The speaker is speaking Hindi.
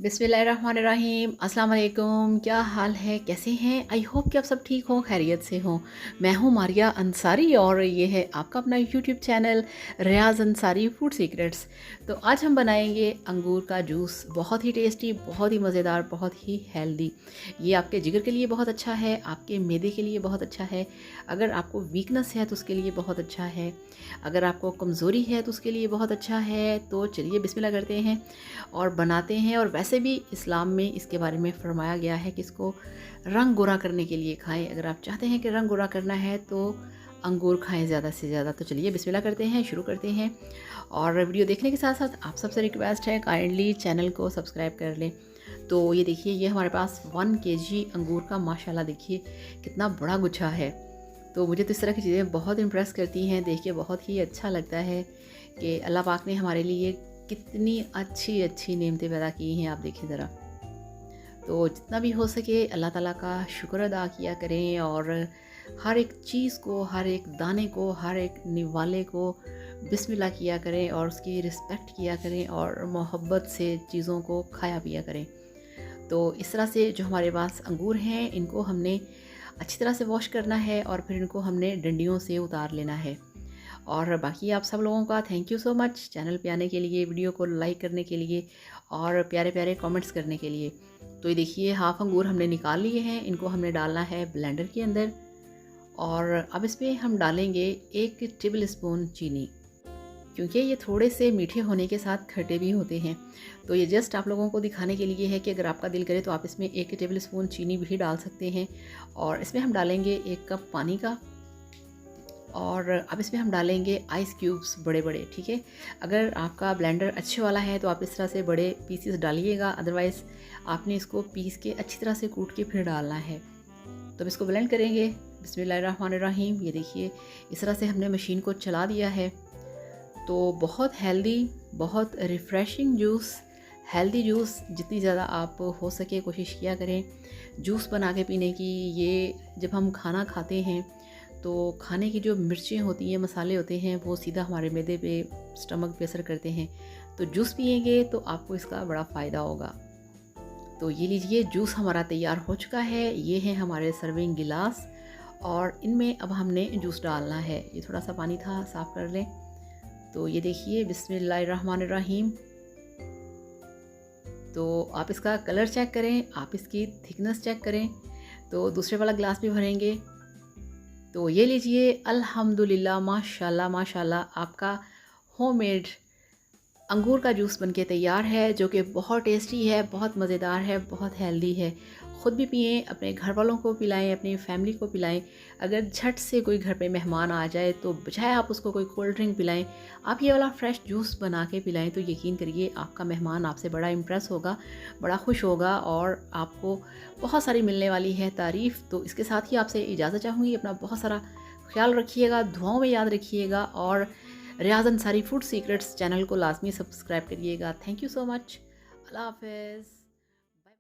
बिस्मिल्लाहिर्रहमानिर्रहीम। अस्सलाम वालेकुम। क्या हाल है, कैसे हैं? आई होप कि आप सब ठीक हों, खैरियत से हों। मैं हूं मारिया अंसारी और ये है आपका अपना यूट्यूब चैनल रियाज़ अंसारी फूड सीक्रेट्स। तो आज हम बनाएंगे अंगूर का जूस। बहुत ही टेस्टी, बहुत ही मज़ेदार, बहुत ही हेल्दी। ये आपके जिगर के लिए बहुत अच्छा है, आपके मैदे के लिए बहुत अच्छा है। अगर आपको वीकनेस है तो उसके लिए बहुत अच्छा है। अगर आपको कमज़ोरी है तो उसके लिए बहुत अच्छा है। तो चलिए बिस्मिल्लाह करते हैं और बनाते हैं। और वैसे भी इस्लाम में इसके बारे में फरमाया गया है कि इसको रंग गोरा करने के लिए खाएं। अगर आप चाहते हैं कि रंग गोरा करना है तो अंगूर खाएं ज़्यादा से ज़्यादा। तो चलिए बिस्मिल्लाह करते हैं, शुरू करते हैं। और वीडियो देखने के साथ साथ आप सबसे रिक्वेस्ट है काइंडली चैनल को सब्सक्राइब कर लें। तो ये देखिए, ये हमारे पास 1 kg अंगूर का माशाल्लाह देखिए कितना बड़ा गुच्छा है। तो मुझे तो इस तरह की चीज़ें बहुत इम्प्रेस करती हैं, देख के बहुत ही अच्छा लगता है कि अल्लाह पाक ने हमारे लिए कितनी अच्छी अच्छी नेमतें पैदा की हैं। आप देखिए ज़रा। तो जितना भी हो सके अल्लाह ताला का शुक्र अदा किया करें और हर एक चीज़ को, हर एक दाने को, हर एक निवाले को बिस्मिल्लाह किया करें और उसकी रिस्पेक्ट किया करें और मोहब्बत से चीज़ों को खाया पिया करें। तो इस तरह से जो हमारे पास अंगूर हैं इनको हमने अच्छी तरह से वॉश करना है और फिर इनको हमने डंडियों से उतार लेना है। और बाकी आप सब लोगों का thank you so much channel पे आने के लिए, वीडियो को लाइक करने के लिए और प्यारे प्यारे कमेंट्स करने के लिए। तो ये देखिए, हाफ अंगूर हमने निकाल लिए हैं, इनको हमने डालना है ब्लेंडर के अंदर। और अब इसमें हम डालेंगे 1 टेबल स्पून चीनी, क्योंकि ये थोड़े से मीठे होने के साथ खट्टे भी होते हैं। तो ये जस्ट आप लोगों को दिखाने के लिए है कि अगर आपका दिल करे तो आप इसमें 1 टेबल स्पून चीनी भी डाल सकते हैं। और इसमें हम डालेंगे 1 कप पानी का। और अब इसमें हम डालेंगे आइस क्यूब्स बड़े बड़े, ठीक है। अगर आपका ब्लेंडर अच्छे वाला है तो आप इस तरह से बड़े पीसेस डालिएगा, अदरवाइज़ आपने इसको पीस के अच्छी तरह से कूट के फिर डालना है। तो अब इसको ब्लेंड करेंगे। बिस्मिल्लाहिर्रहमानिर्रहीम। ये देखिए, इस तरह से हमने मशीन को चला दिया है। तो बहुत हेल्दी, बहुत रिफ़्रेशिंग जूस, हेल्दी जूस जितनी ज़्यादा आप हो सके कोशिश किया करें जूस बना के पीने की। ये जब हम खाना खाते हैं तो खाने की जो मिर्चें होती हैं, मसाले होते हैं, वो सीधा हमारे मैदे पे, स्टमक पे असर करते हैं। तो जूस पिएंगे तो आपको इसका बड़ा फ़ायदा होगा। तो ये लीजिए, जूस हमारा तैयार हो चुका है। ये है हमारे सर्विंग गिलास और इनमें अब हमने जूस डालना है। ये थोड़ा सा पानी था, साफ़ कर लें। तो ये देखिए, बिस्मिल्लाहिर्रहमानिर्रहीम। तो आप इसका कलर चेक करें, आप इसकी थिकनेस चेक करें। तो दूसरे वाला गिलास भी भरेंगे। तो ये लीजिए, अल्हम्दुलिल्लाह, माशाल्लाह माशाल्लाह, आपका होममेड अंगूर का जूस बनके तैयार है, जो कि बहुत टेस्टी है, बहुत मज़ेदार है, बहुत हेल्दी है। ख़ुद भी पिएं, अपने घर वालों को पिलाएं, अपनी फैमिली को पिलाएं। अगर झट से कोई घर पे मेहमान आ जाए तो बजाय आप उसको कोई कोल्ड ड्रिंक पिलाएं, आप ये वाला फ्रेश जूस बना के पिलाएं। तो यकीन करिए, आपका मेहमान आपसे बड़ा इम्प्रेस होगा, बड़ा खुश होगा और आपको बहुत सारी मिलने वाली है तारीफ़। तो इसके साथ ही आपसे इजाज़त चाहूँगी। अपना बहुत सारा ख्याल रखिएगा, दुआओं में याद रखिएगा और Riyaz Ansari food secrets channel को लाजमी सब्सक्राइब करिएगा। Thank you so much. अल्लाह हाफ़िज़।